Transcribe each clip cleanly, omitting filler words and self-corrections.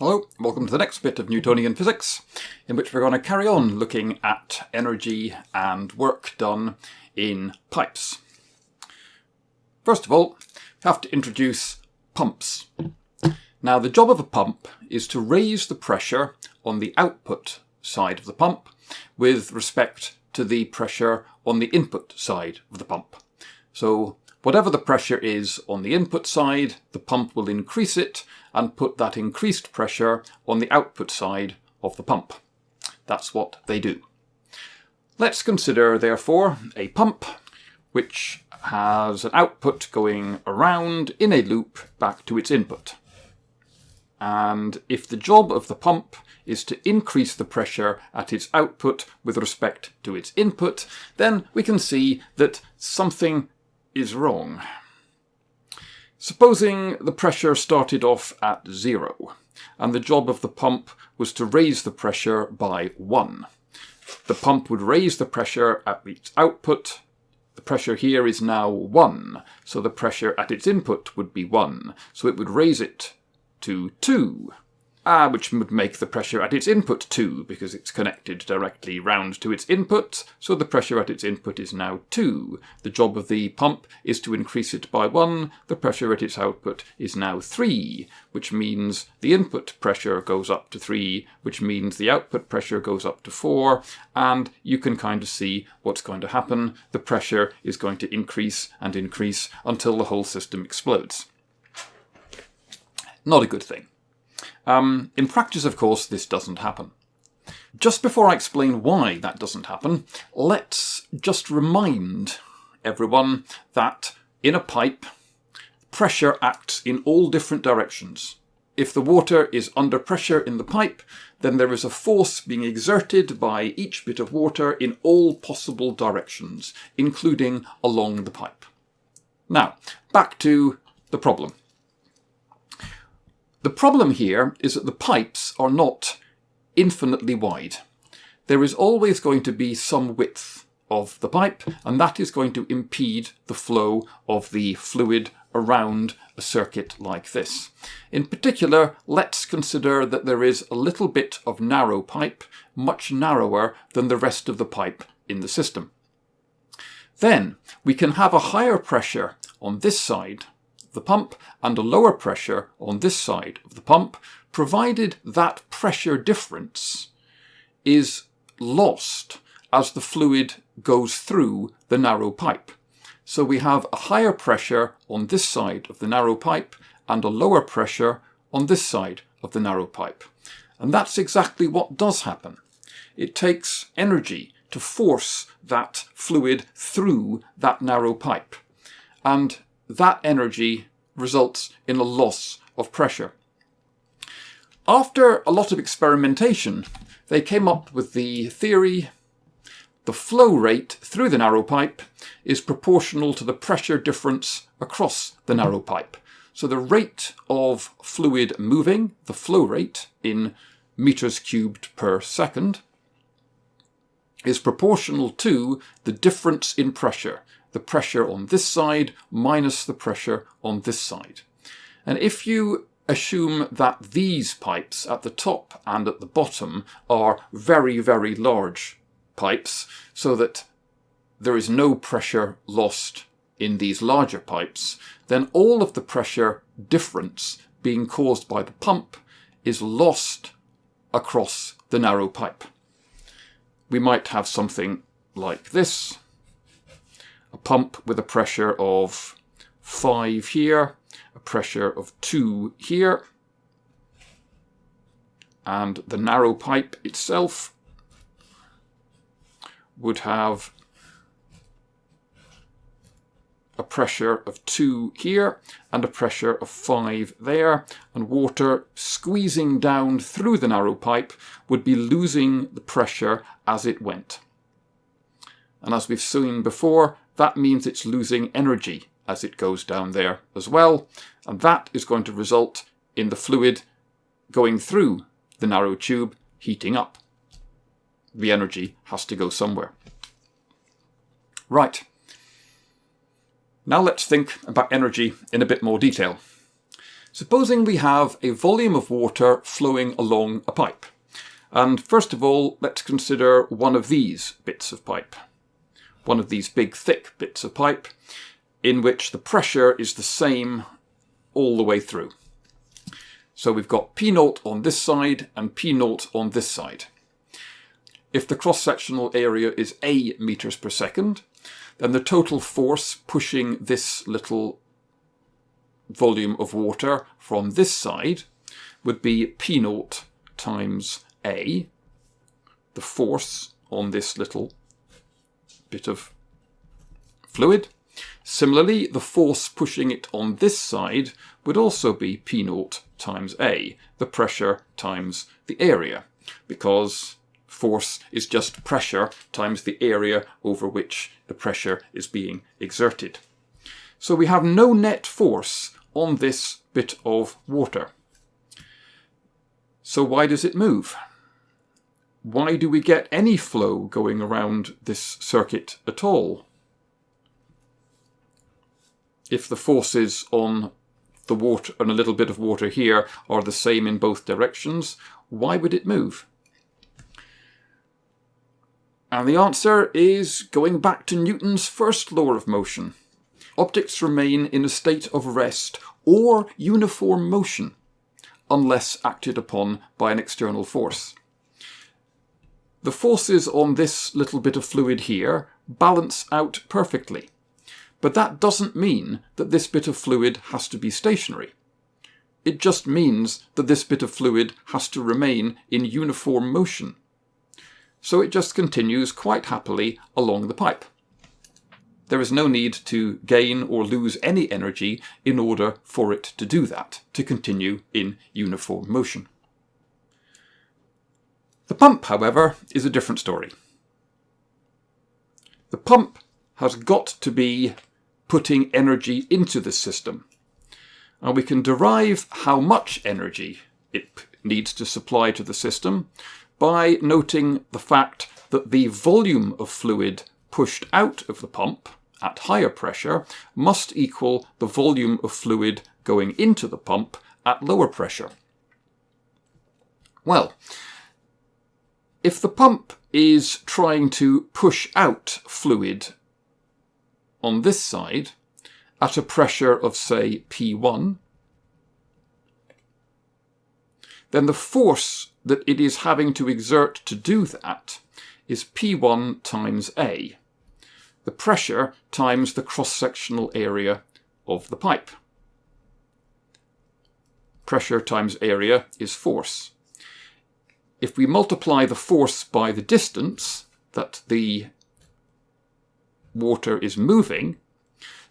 Hello, welcome to the next bit of Newtonian physics, in which we're going to carry on looking at energy and work done in pipes. First of all, we have to introduce pumps. Now, the job of a pump is to raise the pressure on the output side of the pump with respect to the pressure on the input side of the pump. So, whatever the pressure is on the input side, the pump will increase it and put that increased pressure on the output side of the pump. That's what they do. Let's consider, therefore, a pump which has an output going around in a loop back to its input. And if the job of the pump is to increase the pressure at its output with respect to its input, then we can see that something is wrong. Supposing the pressure started off at 0, and the job of the pump was to raise the pressure by 1. The pump would raise the pressure at its output. The pressure here is now 1, so the pressure at its input would be 1. So it would raise it to 2, which would make the pressure at its input 2, because it's connected directly round to its input, so the pressure at its input is now 2. The job of the pump is to increase it by 1, the pressure at its output is now 3, which means the input pressure goes up to 3, which means the output pressure goes up to 4, and you can kind of see what's going to happen. The pressure is going to increase and increase until the whole system explodes. Not a good thing. In practice, of course, this doesn't happen. Just before I explain why that doesn't happen, let's just remind everyone that in a pipe, pressure acts in all different directions. If the water is under pressure in the pipe, then there is a force being exerted by each bit of water in all possible directions, including along the pipe. Now, back to the problem. The problem here is that the pipes are not infinitely wide. There is always going to be some width of the pipe, and that is going to impede the flow of the fluid around a circuit like this. In particular, let's consider that there is a little bit of narrow pipe, much narrower than the rest of the pipe in the system. Then we can have a higher pressure on this side the pump and a lower pressure on this side of the pump, provided that pressure difference is lost as the fluid goes through the narrow pipe. So we have a higher pressure on this side of the narrow pipe and a lower pressure on this side of the narrow pipe. And that's exactly what does happen. It takes energy to force that fluid through that narrow pipe. And that energy results in a loss of pressure. After a lot of experimentation, they came up with the theory the flow rate through the narrow pipe is proportional to the pressure difference across the narrow pipe. So the rate of fluid moving, the flow rate in meters cubed per second, is proportional to the difference in pressure. The pressure on this side minus the pressure on this side. And if you assume that these pipes at the top and at the bottom are very, very large pipes, so that there is no pressure lost in these larger pipes, then all of the pressure difference being caused by the pump is lost across the narrow pipe. We might have something like this. A pump with a pressure of 5 here, a pressure of 2 here, and the narrow pipe itself would have a pressure of 2 here and a pressure of 5 there, and water squeezing down through the narrow pipe would be losing the pressure as it went. And as we've seen before, that means it's losing energy as it goes down there as well, and that is going to result in the fluid going through the narrow tube heating up. The energy has to go somewhere. Right. Now let's think about energy in a bit more detail. Supposing we have a volume of water flowing along a pipe. And first of all, let's consider one of these bits of pipe. One of these big, thick bits of pipe in which the pressure is the same all the way through. So we've got P0 on this side and P0 on this side. If the cross-sectional area is A meters per second, then the total force pushing this little volume of water from this side would be P0 times A, the force on this little bit of fluid. Similarly, the force pushing it on this side would also be P0 times A, the pressure times the area, because force is just pressure times the area over which the pressure is being exerted. So we have no net force on this bit of water. So why does it move? Why do we get any flow going around this circuit at all? If the forces on the water and a little bit of water here are the same in both directions, why would it move? And the answer is going back to Newton's first law of motion. Objects remain in a state of rest or uniform motion unless acted upon by an external force. The forces on this little bit of fluid here balance out perfectly. But that doesn't mean that this bit of fluid has to be stationary. It just means that this bit of fluid has to remain in uniform motion. So it just continues quite happily along the pipe. There is no need to gain or lose any energy in order for it to do that, to continue in uniform motion. The pump, however, is a different story. The pump has got to be putting energy into the system. And we can derive how much energy it needs to supply to the system by noting the fact that the volume of fluid pushed out of the pump at higher pressure must equal the volume of fluid going into the pump at lower pressure. Well, if the pump is trying to push out fluid on this side at a pressure of, say, P1, then the force that it is having to exert to do that is P1 times A, the pressure times the cross-sectional area of the pipe. Pressure times area is force. If we multiply the force by the distance that the water is moving,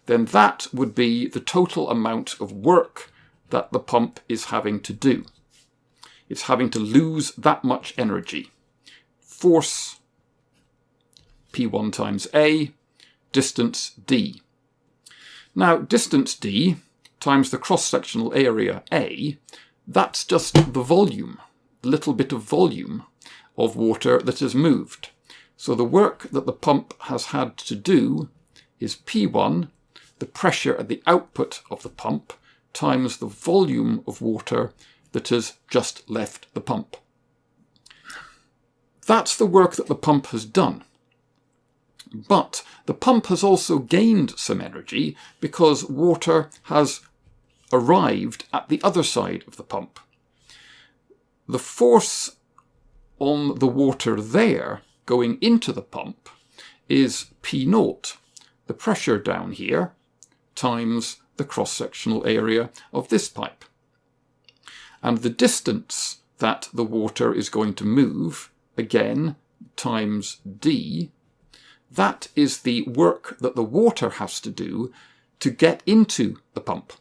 then that would be the total amount of work that the pump is having to do. It's having to lose that much energy. Force P1 times A, distance D. Now, distance D times the cross-sectional area A, that's just the volume, the little bit of volume of water that has moved. So the work that the pump has had to do is P1, the pressure at the output of the pump, times the volume of water that has just left the pump. That's the work that the pump has done. But the pump has also gained some energy because water has arrived at the other side of the pump. The force on the water there going into the pump is P0, the pressure down here, times the cross-sectional area of this pipe. And the distance that the water is going to move, again, times D, that is the work that the water has to do to get into the pump.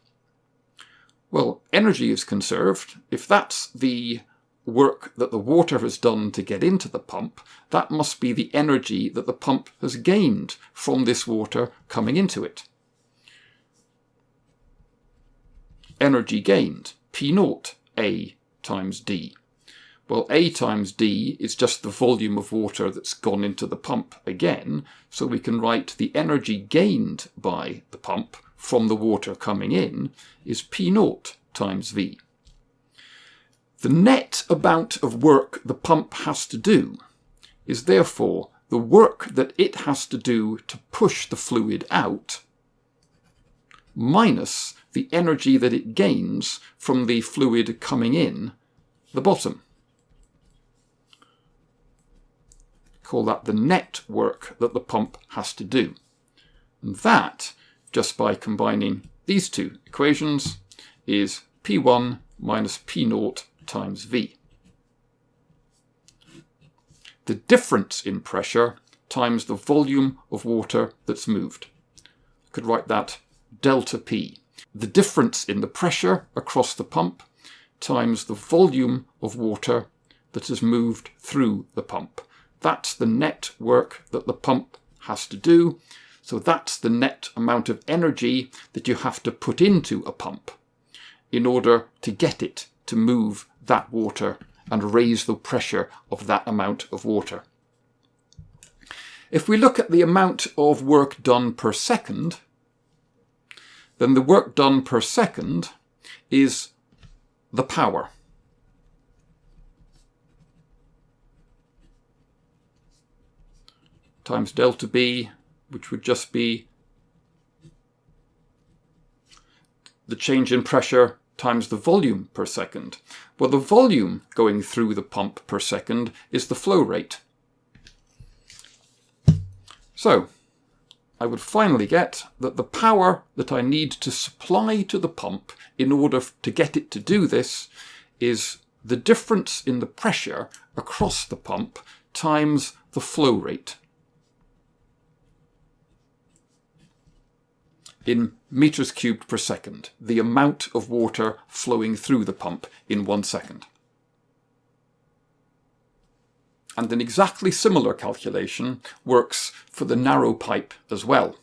Well, energy is conserved. If that's the work that the water has done to get into the pump, that must be the energy that the pump has gained from this water coming into it. Energy gained, P0 A times D. Well, A times D is just the volume of water that's gone into the pump again, so we can write the energy gained by the pump from the water coming in is P0 times V. The net amount of work the pump has to do is therefore the work that it has to do to push the fluid out minus the energy that it gains from the fluid coming in the bottom. Call that the net work that the pump has to do. And that, just by combining these two equations, is P1 minus P0 times V. The difference in pressure times the volume of water that's moved. I could write that delta P. The difference in the pressure across the pump times the volume of water that has moved through the pump. That's the net work that the pump has to do. So that's the net amount of energy that you have to put into a pump in order to get it to move that water and raise the pressure of that amount of water. If we look at the amount of work done per second, then the work done per second is the power. Times delta B, which would just be the change in pressure times the volume per second. Well, the volume going through the pump per second is the flow rate. So, I would finally get that the power that I need to supply to the pump in order to get it to do this is the difference in the pressure across the pump times the flow rate. In meters cubed per second, the amount of water flowing through the pump in 1 second. And an exactly similar calculation works for the narrow pipe as well.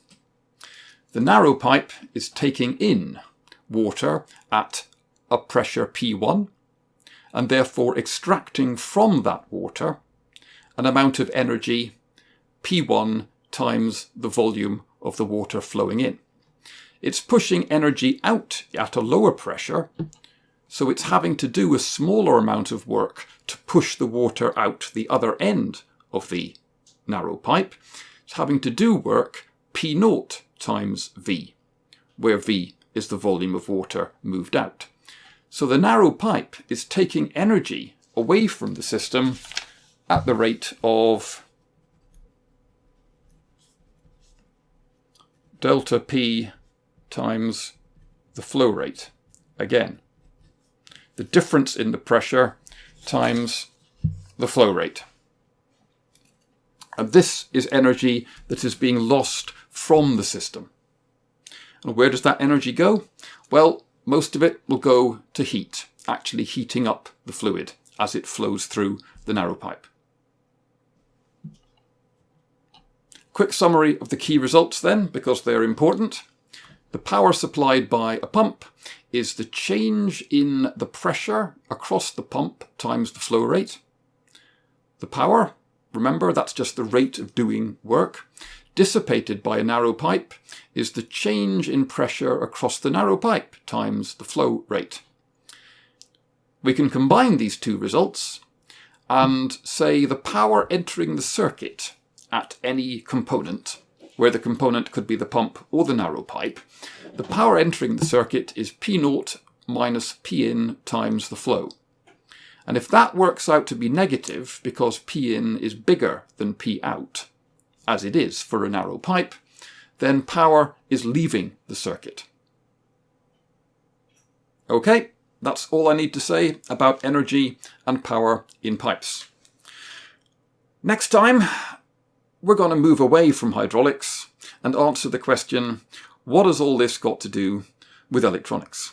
The narrow pipe is taking in water at a pressure P1 and therefore extracting from that water an amount of energy P1 times the volume of the water flowing in. It's pushing energy out at a lower pressure, so it's having to do a smaller amount of work to push the water out the other end of the narrow pipe. It's having to do work P0 times V, where V is the volume of water moved out. So the narrow pipe is taking energy away from the system at the rate of delta P times the flow rate. Again, the difference in the pressure times the flow rate. And this is energy that is being lost from the system. And where does that energy go? Well, most of it will go to heat, actually heating up the fluid as it flows through the narrow pipe. Quick summary of the key results then, because they're important. The power supplied by a pump is the change in the pressure across the pump times the flow rate. The power, remember, that's just the rate of doing work, dissipated by a narrow pipe is the change in pressure across the narrow pipe times the flow rate. We can combine these two results and say the power entering the circuit at any component, where the component could be the pump or the narrow pipe, the power entering the circuit is P0 minus Pin times the flow. And if that works out to be negative because Pin is bigger than Pout, as it is for a narrow pipe, then power is leaving the circuit. Okay, that's all I need to say about energy and power in pipes. Next time, we're going to move away from hydraulics and answer the question, what has all this got to do with electronics?